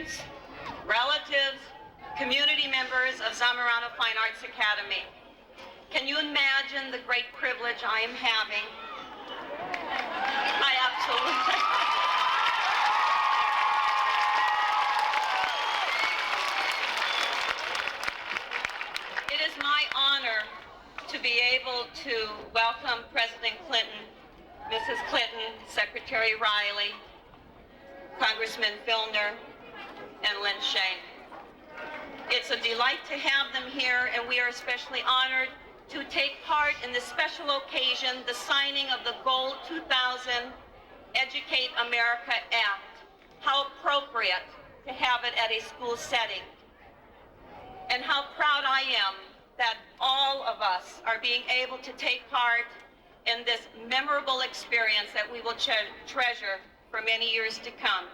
parents, relatives, community members of Zamorano Fine Arts Academy. Can you imagine the great privilege I am having? I absolutely... It is my honor to be able to welcome President Clinton, Mrs. Clinton, Secretary Riley, Congressman Filner, and Lynn Shane. It's a delight to have them here, and we are especially honored to take part in this special occasion, the signing of the Gold 2000 Educate America Act. How appropriate to have it at a school setting. And how proud I am that all of us are being able to take part in this memorable experience that we will treasure for many years to come.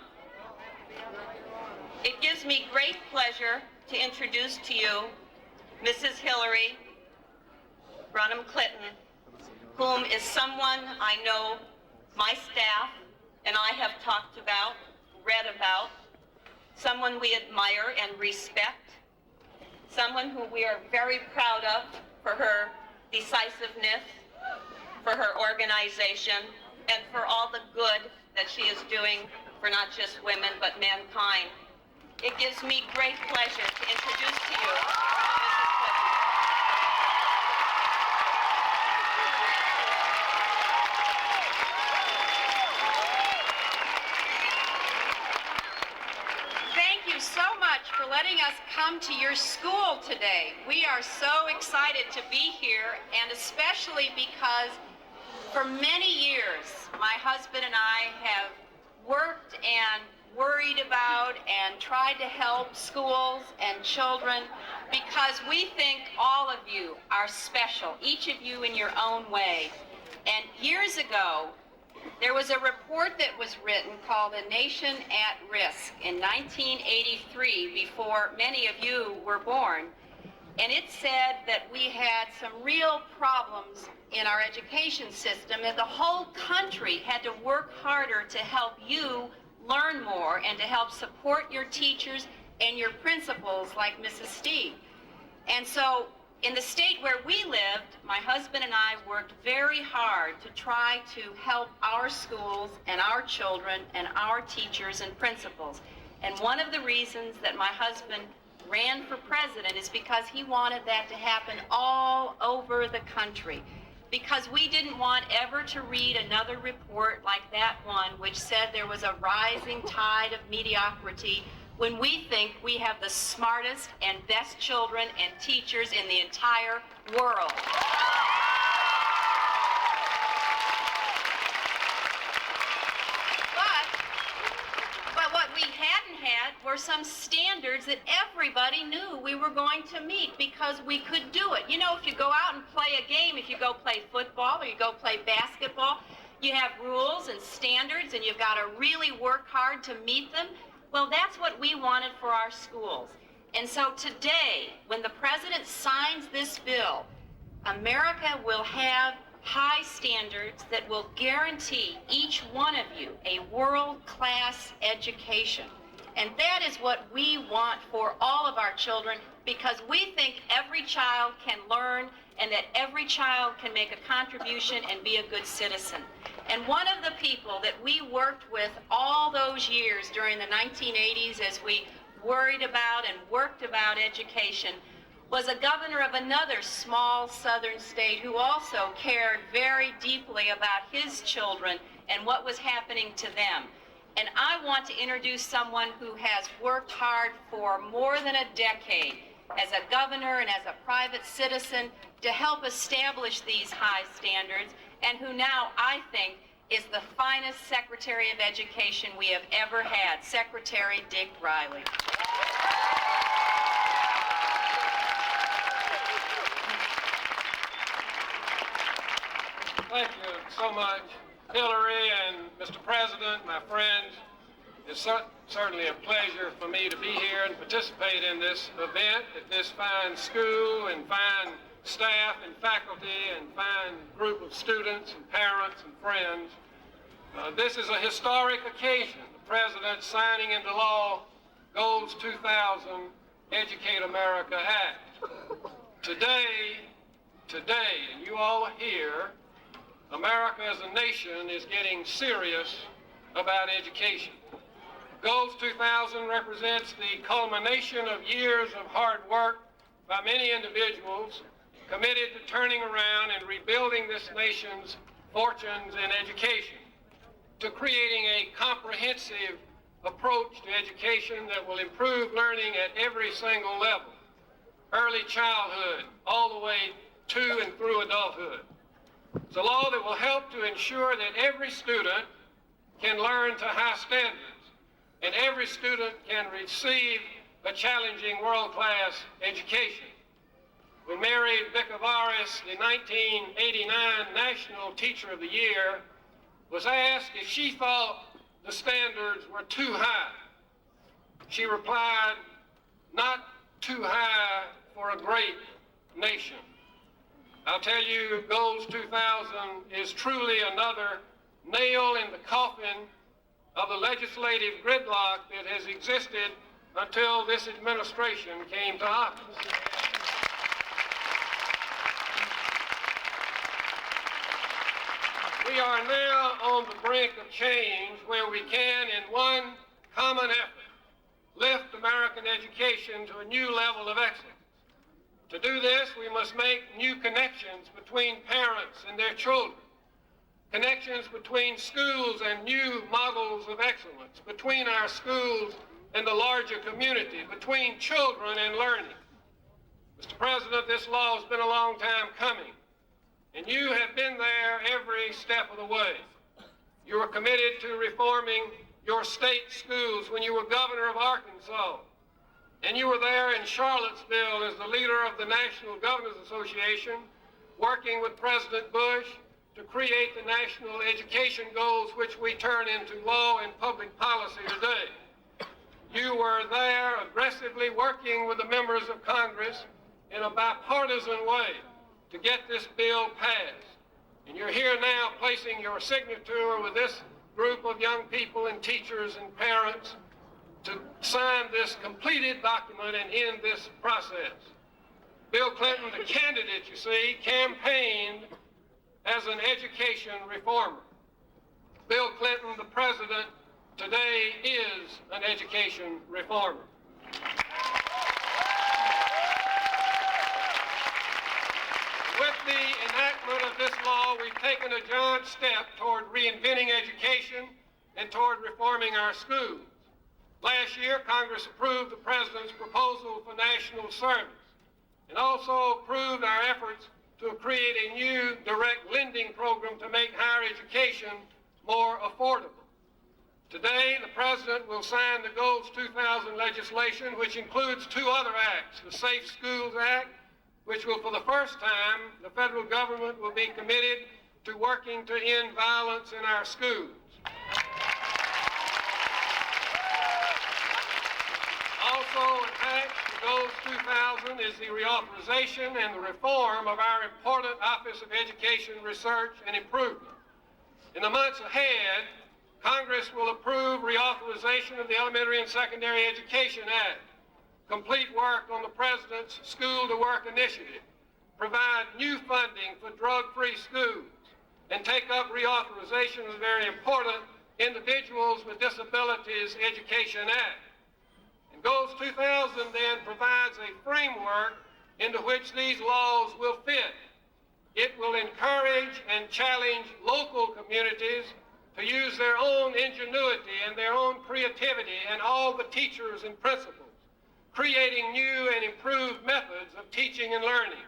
It gives me great pleasure to introduce to you Mrs. Hillary Rodham Clinton, whom is someone I know my staff and I have talked about, read about, someone we admire and respect, someone who we are very proud of for her decisiveness, for her organization, and for all the good that she is doing for not just women, but mankind. It gives me great pleasure to introduce to you Mrs. Clinton. Thank you so much for letting us come to your school today. We are so excited to be here, and especially because for many years, my husband and I have worked and worried about and tried to help schools and children because we think all of you are special, each of you in your own way. And years ago, there was a report that was written called A Nation at Risk in 1983, before many of you were born. And it said that we had some real problems in our education system, and the whole country had to work harder to help you learn more and to help support your teachers and your principals like Mrs. Steve. And so in the state where we lived, my husband and I worked very hard to try to help our schools and our children and our teachers and principals. And one of the reasons that my husband ran for president is because he wanted that to happen all over the country. Because we didn't want ever to read another report like that one, which said there was a rising tide of mediocrity, when we think we have the smartest and best children and teachers in the entire world. But what we hadn't had were some standards that everybody knew we were going to meet because we could do it. You know, if you go out and play a game, if you go play football or you go play basketball, you have rules and standards and you've got to really work hard to meet them. Well, that's what we wanted for our schools. And so today, when the president signs this bill, America will have high standards that will guarantee each one of you a world-class education. And that is what we want for all of our children, because we think every child can learn and that every child can make a contribution and be a good citizen. And one of the people that we worked with all those years during the 1980s as we worried about and worked about education was a governor of another small southern state who also cared very deeply about his children and what was happening to them. And I want to introduce someone who has worked hard for more than a decade as a governor and as a private citizen to help establish these high standards, and who now, I think, is the finest Secretary of Education we have ever had, Secretary Dick Riley. Thank you so much, Hillary and Mr. President, my friends. It's certainly a pleasure for me to be here and participate in this event at this fine school and fine staff and faculty and fine group of students and parents and friends. This is a historic occasion, the President signing into law Goals 2000 Educate America Act. Today, and you all are here, America as a nation is getting serious about education. Goals 2000 represents the culmination of years of hard work by many individuals committed to turning around and rebuilding this nation's fortunes in education, to creating a comprehensive approach to education that will improve learning at every single level, early childhood all the way to and through adulthood. It's a law that will help to ensure that every student can learn to high standards and every student can receive a challenging world-class education. When Mary Vicavaris, the 1989 National Teacher of the Year, was asked if she thought the standards were too high, she replied, "Not too high for a great nation." I'll tell you, Goals 2000 is truly another nail in the coffin of the legislative gridlock that has existed until this administration came to office. We are now on the brink of change where we can, in one common effort, lift American education to a new level of excellence. To do this, we must make new connections between parents and their children, connections between schools and new models of excellence, between our schools and the larger community, between children and learning. Mr. President, this law has been a long time coming, and you have been there every step of the way. You were committed to reforming your state schools when you were governor of Arkansas, and you were there in Charlottesville as the leader of the National Governors Association, working with President Bush to create the national education goals which we turn into law and public policy today. You were there aggressively working with the members of Congress in a bipartisan way to get this bill passed. And you're here now placing your signature with this group of young people and teachers and parents to sign this completed document and end this process. Bill Clinton, the candidate, you see, campaigned as an education reformer. Bill Clinton, the president, today is an education reformer. With the enactment of this law, we've taken a giant step toward reinventing education and toward reforming our schools. Last year, Congress approved the President's proposal for national service and also approved our efforts to create a new direct lending program to make higher education more affordable. Today, the President will sign the Goals 2000 legislation, which includes two other acts, the Safe Schools Act, which will, for the first time, the federal government will be committed to working to end violence in our schools. Also attached to Goals 2000 is the reauthorization and the reform of our important Office of Education, Research, and Improvement. In the months ahead, Congress will approve reauthorization of the Elementary and Secondary Education Act, complete work on the President's School to Work initiative, provide new funding for drug-free schools, and take up reauthorization of the very important Individuals with Disabilities Education Act. And Goals 2000 then provides a framework into which these laws will fit. It will encourage and challenge local communities to use their own ingenuity and their own creativity and all the teachers and principals, creating new and improved methods of teaching and learning.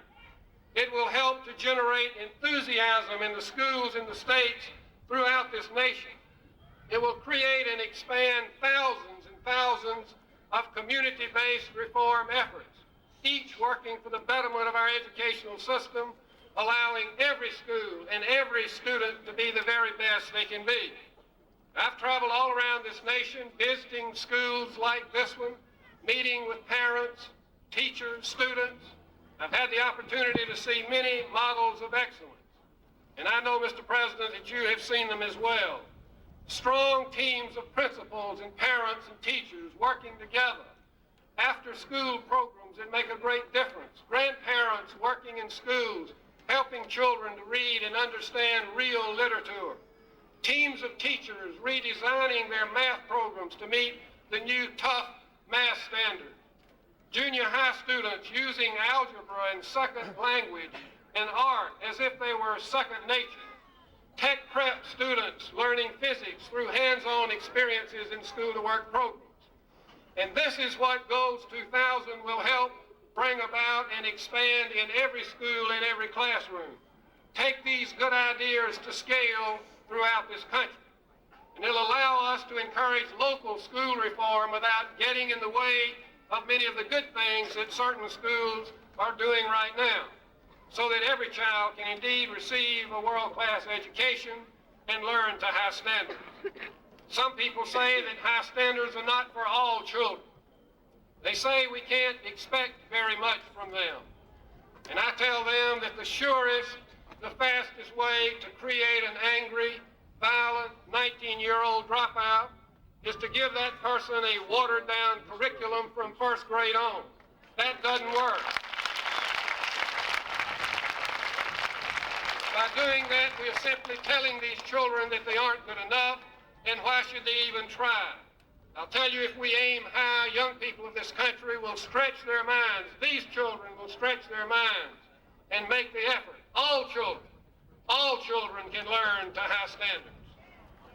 It will help to generate enthusiasm in the schools in the states throughout this nation. It will create and expand thousands and thousands of community-based reform efforts, each working for the betterment of our educational system, allowing every school and every student to be the very best they can be. I've traveled all around this nation, visiting schools like this one, meeting with parents, teachers, students. I've had the opportunity to see many models of excellence. And I know, Mr. President, that you have seen them as well. Strong teams of principals and parents and teachers working together. After-school programs that make a great difference. Grandparents working in schools, helping children to read and understand real literature. Teams of teachers redesigning their math programs to meet the new tough math standards. Junior high students using algebra and second language and art as if they were second nature. Tech prep students learning physics through hands-on experiences in school-to-work programs. And this is what Goals 2000 will help bring about and expand in every school, in every classroom. Take these good ideas to scale throughout this country. And it'll allow us to encourage local school reform without getting in the way of many of the good things that certain schools are doing right now, so that every child can indeed receive a world-class education and learn to high standards. Some people say that high standards are not for all children. They say we can't expect very much from them. And I tell them that the surest, the fastest way to create an angry, violent 19-year-old dropout is to give that person a watered-down curriculum from first grade on. That doesn't work. By doing that, we are simply telling these children that they aren't good enough, and why should they even try? I'll tell you, if we aim high, young people of this country will stretch their minds. These children will stretch their minds and make the effort. All children can learn to high standards.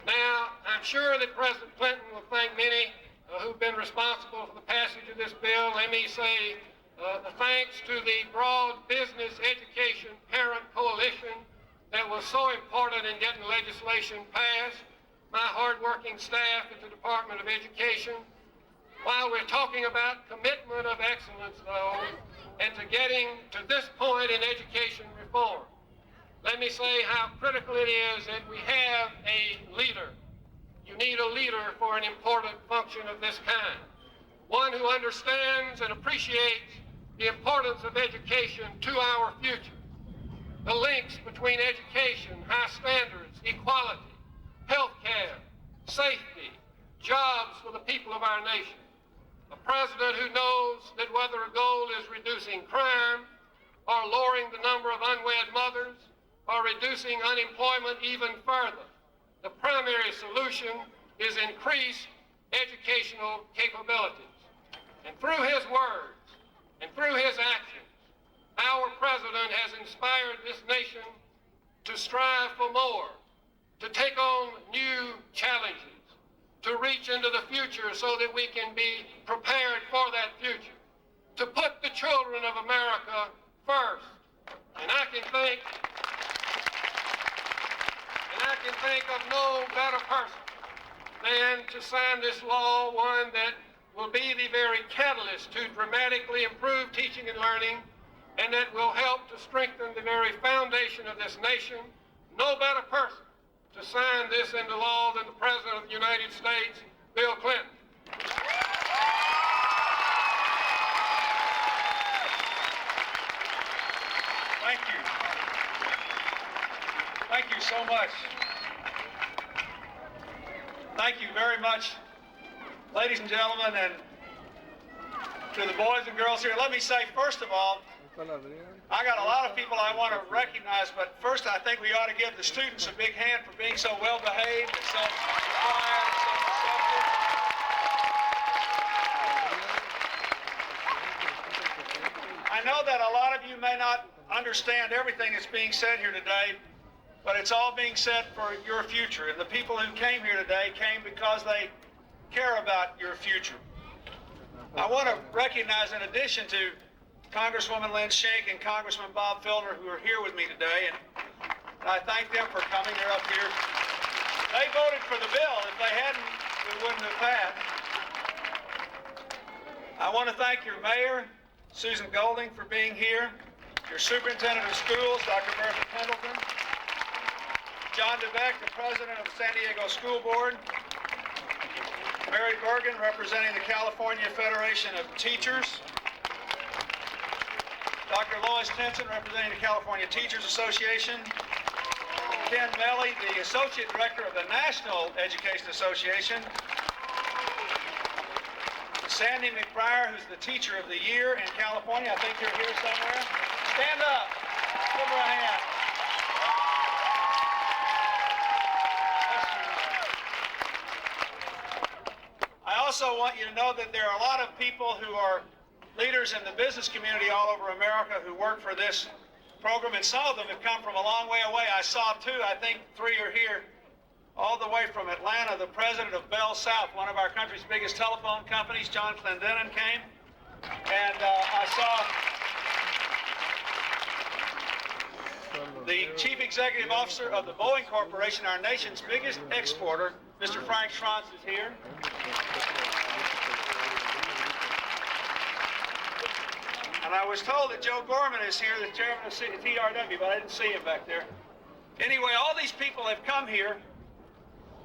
Now, I'm sure that President Clinton will thank many who've been responsible for the passage of this bill. Let me say thanks to the broad business education parent coalition that was so important in getting legislation passed, my hardworking staff at the Department of Education. While we're talking about commitment of excellence, though, and to getting to this point in education reform, let me say how critical it is that we have a leader. You need a leader for an important function of this kind. One who understands and appreciates the importance of education to our future. The links between education, high standards, equality, health care, safety, jobs for the people of our nation. A president who knows that whether a goal is reducing crime or lowering the number of unwed mothers or reducing unemployment even further, the primary solution is increased educational capabilities. And through his words and through his actions, our president has inspired this nation to strive for more, to take on new challenges, to reach into the future so that we can be prepared for that future, to put the children of America first. And I can think of no better person than to sign this law, one that will be the very catalyst to dramatically improve teaching and learning, and that will help to strengthen the very foundation of this nation. No better person to sign this into law than the President of the United States, Bill Clinton. Thank you. Thank you so much. Thank you very much, ladies and gentlemen, and to the boys and girls here. Let me say, first of all, I got a lot of people I want to recognize, but first I think we ought to give the students a big hand for being so well behaved and so quiet and so receptive. I know that a lot of you may not understand everything that's being said here today, but it's all being said for your future. And the people who came here today came because they care about your future. I want to recognize, in addition to Congresswoman Lynn Shank and Congressman Bob Filner, who are here with me today, and I thank them for coming. They're up here. They voted for the bill. If they hadn't, it wouldn't have passed. I want to thank your mayor, Susan Golding, for being here, your superintendent of schools, Dr. Bertha Pendleton, John DeBeck, the president of the San Diego School Board, Mary Bergen, representing the California Federation of Teachers, Dr. Lois Tinson, representing the California Teachers Association, Ken Melly, the Associate Director of the National Education Association. Sandy McBriar, who's the Teacher of the Year in California. I think you're here somewhere. Stand up. Give her a hand. I also want you to know that there are a lot of people who are leaders in the business community all over America who work for this program, and some of them have come from a long way away. I saw two, I think 3 are here, all the way from Atlanta. The president of Bell South, one of our country's biggest telephone companies, John Clendenin, came. And I saw the chief executive officer of the Boeing Corporation, our nation's biggest exporter, Mr. Frank Schranz, is here. And I was told that Joe Gorman is here, the chairman of TRW, but I didn't see him back there. Anyway, all these people have come here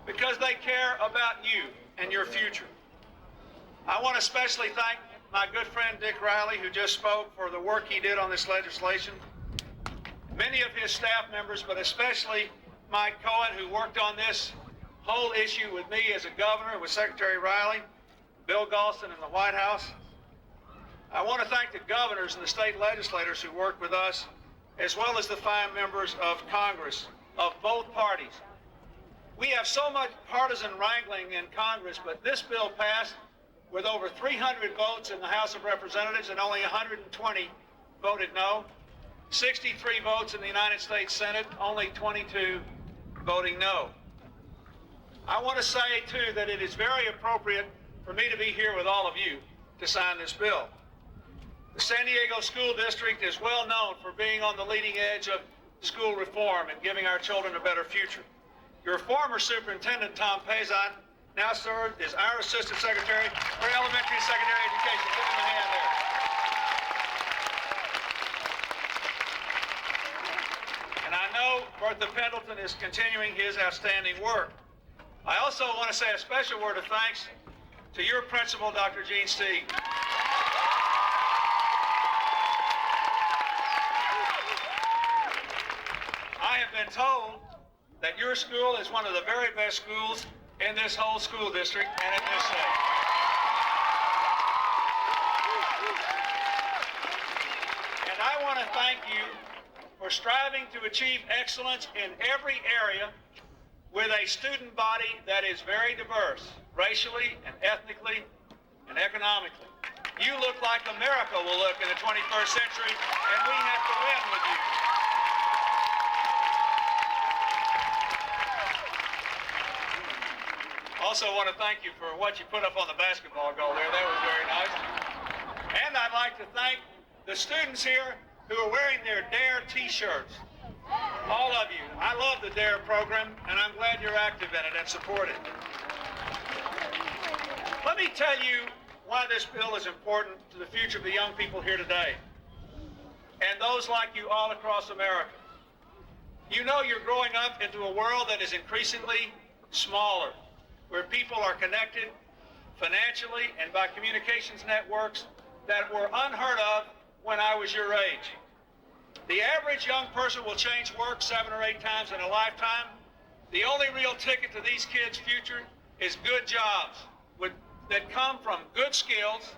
because they care about you and your future. I want to especially thank my good friend Dick Riley, who just spoke, for the work he did on this legislation. Many of his staff members, but especially Mike Cohen, who worked on this whole issue with me as a governor, with Secretary Riley, Bill Galston in the White House. I want to thank the governors and the state legislators who worked with us, as well as the fine members of Congress of both parties. We have so much partisan wrangling in Congress, but this bill passed with over 300 votes in the House of Representatives and only 120 voted no. 63 votes in the United States Senate, only 22 voting no. I want to say, too, that it is very appropriate for me to be here with all of you to sign this bill. The San Diego School District is well known for being on the leading edge of school reform and giving our children a better future. Your former superintendent, Tom Pazon, now served as our Assistant Secretary for Elementary and Secondary Education. Give him a hand there. And I know Bertha Pendleton is continuing his outstanding work. I also want to say a special word of thanks to your principal, Dr. Gene Stieg. I have been told that your school is one of the very best schools in this whole school district and in this state. And I want to thank you for striving to achieve excellence in every area with a student body that is very diverse, racially and ethnically and economically. You look like America will look in the 21st century, and we have to win with you. Also want to thank you for what you put up on the basketball goal there. That was very nice. And I'd like to thank the students here who are wearing their DARE t-shirts. All of you. I love the DARE program, and I'm glad you're active in it and support it. Let me tell you why this bill is important to the future of the young people here today, and those like you all across America. You know you're growing up into a world that is increasingly smaller, where people are connected financially and by communications networks that were unheard of when I was your age. The average young person will change work 7 or 8 times in a lifetime. The only real ticket to these kids' future is good jobs that come from good skills,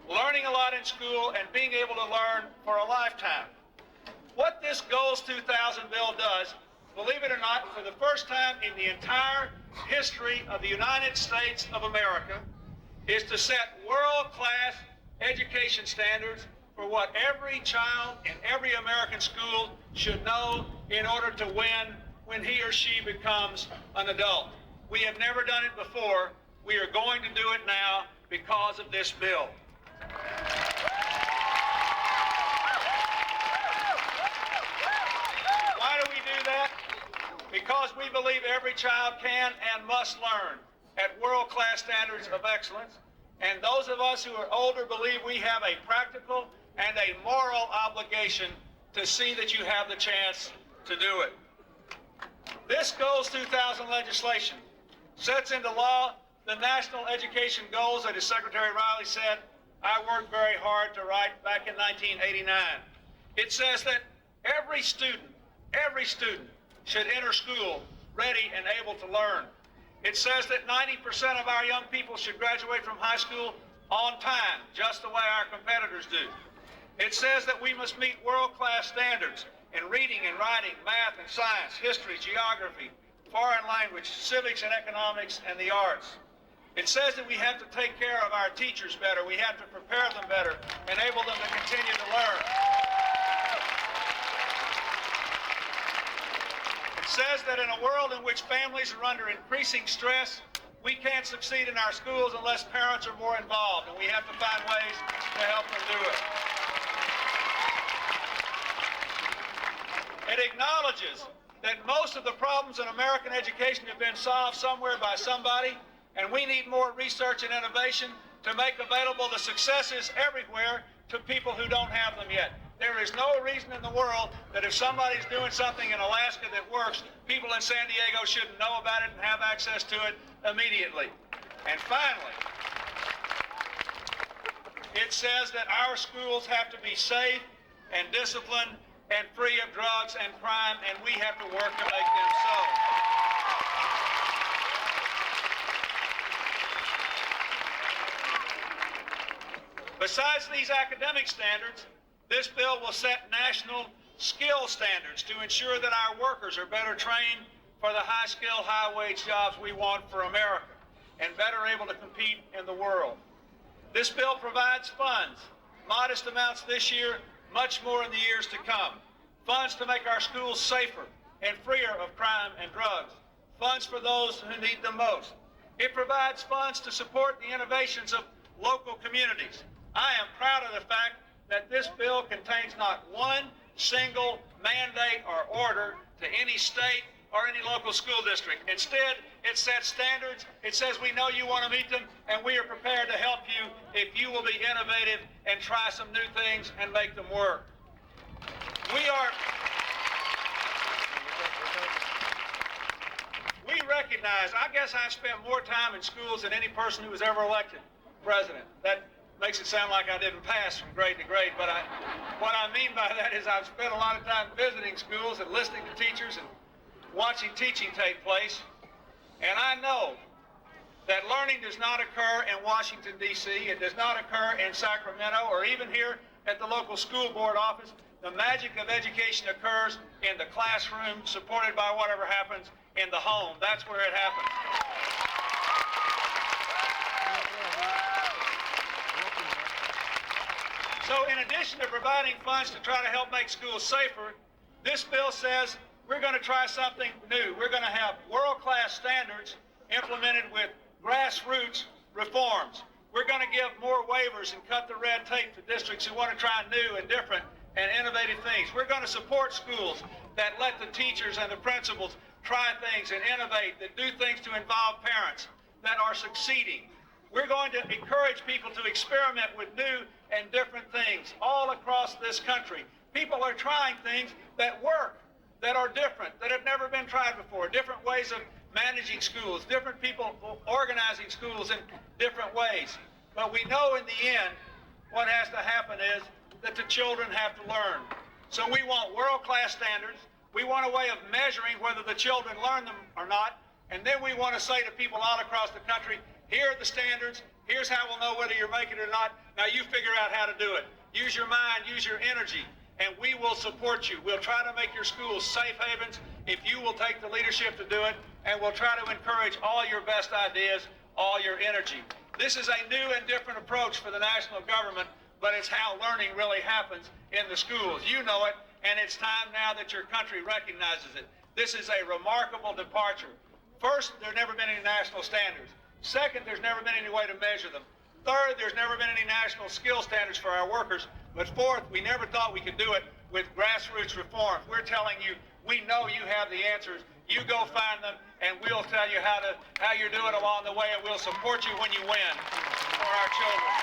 learning a lot in school, and being able to learn for a lifetime. What this Goals 2000 bill does, believe it or not, for the first time in the entire history of the United States of America, is to set world-class education standards for what every child in every American school should know in order to win when he or she becomes an adult. We have never done it before. We are going to do it now because of this bill. Why do we do that? Because we believe every child can and must learn at world-class standards of excellence. And those of us who are older believe we have a practical and a moral obligation to see that you have the chance to do it. This Goals 2000 legislation sets into law the national education goals that, as Secretary Riley said, I worked very hard to write back in 1989. It says that every student should enter school ready and able to learn. It says that 90% of our young people should graduate from high school on time, just the way our competitors do. It says that we must meet world-class standards in reading and writing, math and science, history, geography, foreign language, civics and economics, and the arts. It says that we have to take care of our teachers better. We have to prepare them better, enable them to continue to learn. It says that in a world in which families are under increasing stress, we can't succeed in our schools unless parents are more involved, and we have to find ways to help them do it. It acknowledges that most of the problems in American education have been solved somewhere by somebody, and we need more research and innovation to make available the successes everywhere to people who don't have them yet. There is no reason in the world that if somebody's doing something in Alaska that works, people in San Diego shouldn't know about it and have access to it immediately. And finally, it says that our schools have to be safe and disciplined and free of drugs and crime, and we have to work to make them so. Besides these academic standards, this bill will set national skill standards to ensure that our workers are better trained for the high-skill, high-wage jobs we want for America and better able to compete in the world. This bill provides funds, modest amounts this year, much more in the years to come. Funds to make our schools safer and freer of crime and drugs. Funds for those who need them most. It provides funds to support the innovations of local communities. I am proud of the fact that this bill contains not one single mandate or order to any state or any local school district. Instead, it sets standards. It says we know you want to meet them, and we are prepared to help you if you will be innovative and try some new things and make them work. We recognize, I guess I spent more time in schools than any person who was ever elected president. That makes it sound like I didn't pass from grade to grade, but what I mean by that is I've spent a lot of time visiting schools and listening to teachers and watching teaching take place, and I know that learning does not occur in Washington, D.C., it does not occur in Sacramento, or even here at the local school board office. The magic of education occurs in the classroom, supported by whatever happens in the home. That's where it happens. So in addition to providing funds to try to help make schools safer, this bill says we're going to try something new. We're going to have world-class standards implemented with grassroots reforms. We're going to give more waivers and cut the red tape to districts who want to try new and different and innovative things. We're going to support schools that let the teachers and the principals try things and innovate, that do things to involve parents, that are succeeding. We're going to encourage people to experiment with new and different things all across this country. People are trying things that work, that are different, that have never been tried before, different ways of managing schools, different people organizing schools in different ways. But we know in the end what has to happen is that the children have to learn. So we want world-class standards. We want a way of measuring whether the children learn them or not. And then we want to say to people all across the country, here are the standards. Here's how we'll know whether you're making it or not. Now you figure out how to do it. Use your mind, use your energy, and we will support you. We'll try to make your schools safe havens if you will take the leadership to do it, and we'll try to encourage all your best ideas, all your energy. This is a new and different approach for the national government, but it's how learning really happens in the schools. You know it, and it's time now that your country recognizes it. This is a remarkable departure. First, there's never been any national standards. Second, there's never been any way to measure them. Third, there's never been any national skill standards for our workers. But fourth, we never thought we could do it with grassroots reform. We're telling you, we know you have the answers. You go find them, and we'll tell you how you're doing along the way, and we'll support you when you win for our children.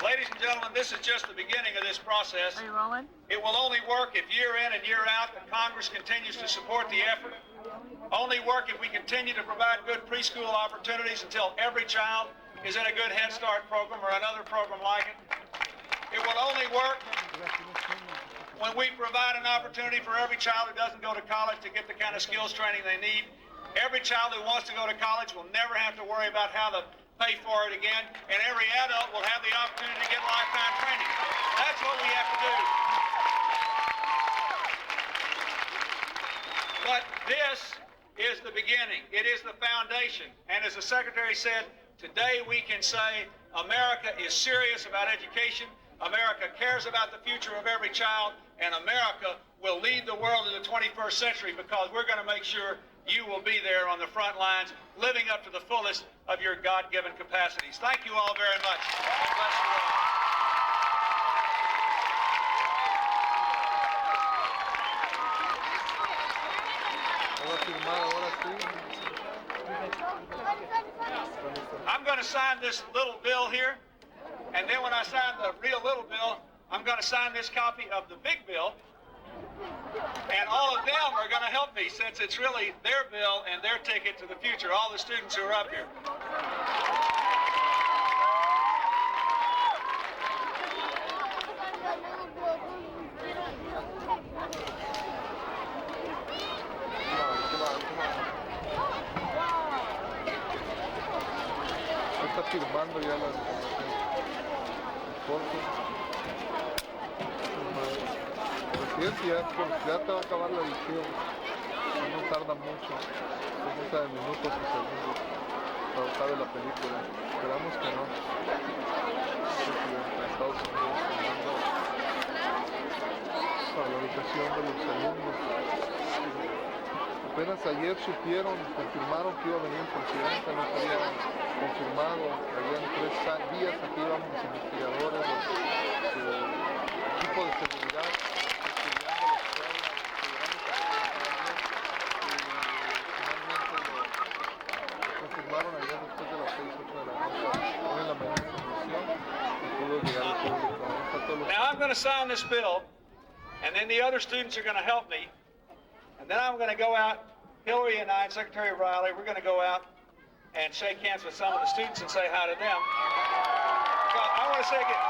Ladies and gentlemen, this is just the beginning of this process. Are you rolling? It will only work if year in and year out the Congress continues to support the effort. Only work if we continue to provide good preschool opportunities until every child is in a good Head Start program or another program like it. It will only work when we provide an opportunity for every child who doesn't go to college to get the kind of skills training they need. Every child who wants to go to college will never have to worry about how to pay for it again, and every adult will have the opportunity to get lifetime training. That's what we have to do. But this is the beginning. It is the foundation. And as the Secretary said, today we can say America is serious about education, America cares about the future of every child, and America will lead the world in the 21st century because we're going to make sure you will be there on the front lines, living up to the fullest of your God-given capacities. Thank you all very much. God bless you all. I'm going to sign this little bill here, and then when I sign the real little bill, I'm going to sign this copy of the big bill, and all of them are going to help me since it's really their bill and their ticket to the future, all the students who are up here. Está firmando ya las fotos. Presidente, ya te va a acabar la edición. No tarda mucho. Se trata de minutos o segundos para acabar la película. Esperamos que no. Presidente, Estados Unidos tomando para la educación de los alumnos. Apenas ayer supieron, confirmaron que iba a venir el presidente, no se había confirmado. Habían 3 días aquí íbamos los investigadores, el equipo de seguridad, estudiando la escuela, finalmente lo confirmaron ayer después de las 6, 8 de la noche. Hoy en la mañana y pudo llegar al público. Now I'm going to sign this bill, and then the other students are going to help me. And then I'm going to go out, Hillary and I, and Secretary Riley, we're going to go out and shake hands with some of the students and say hi to them. So I want to say again,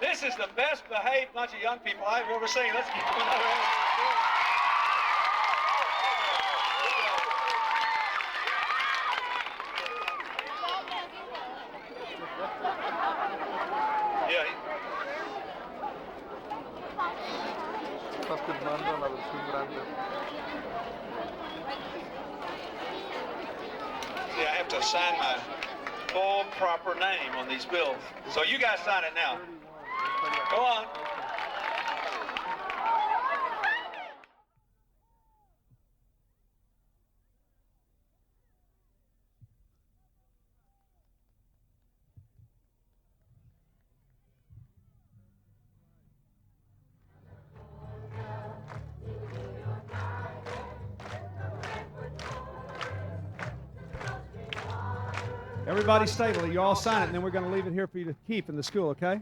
this is the best behaved bunch of young people I've ever seen. Let's give them another round of applause. Está firmando la versión grande. See, I have to sign my full proper name on these bills. So you guys sign it now. Go on. Everybody stay. You all sign it, and then we're going to leave it here for you to keep in the school, okay?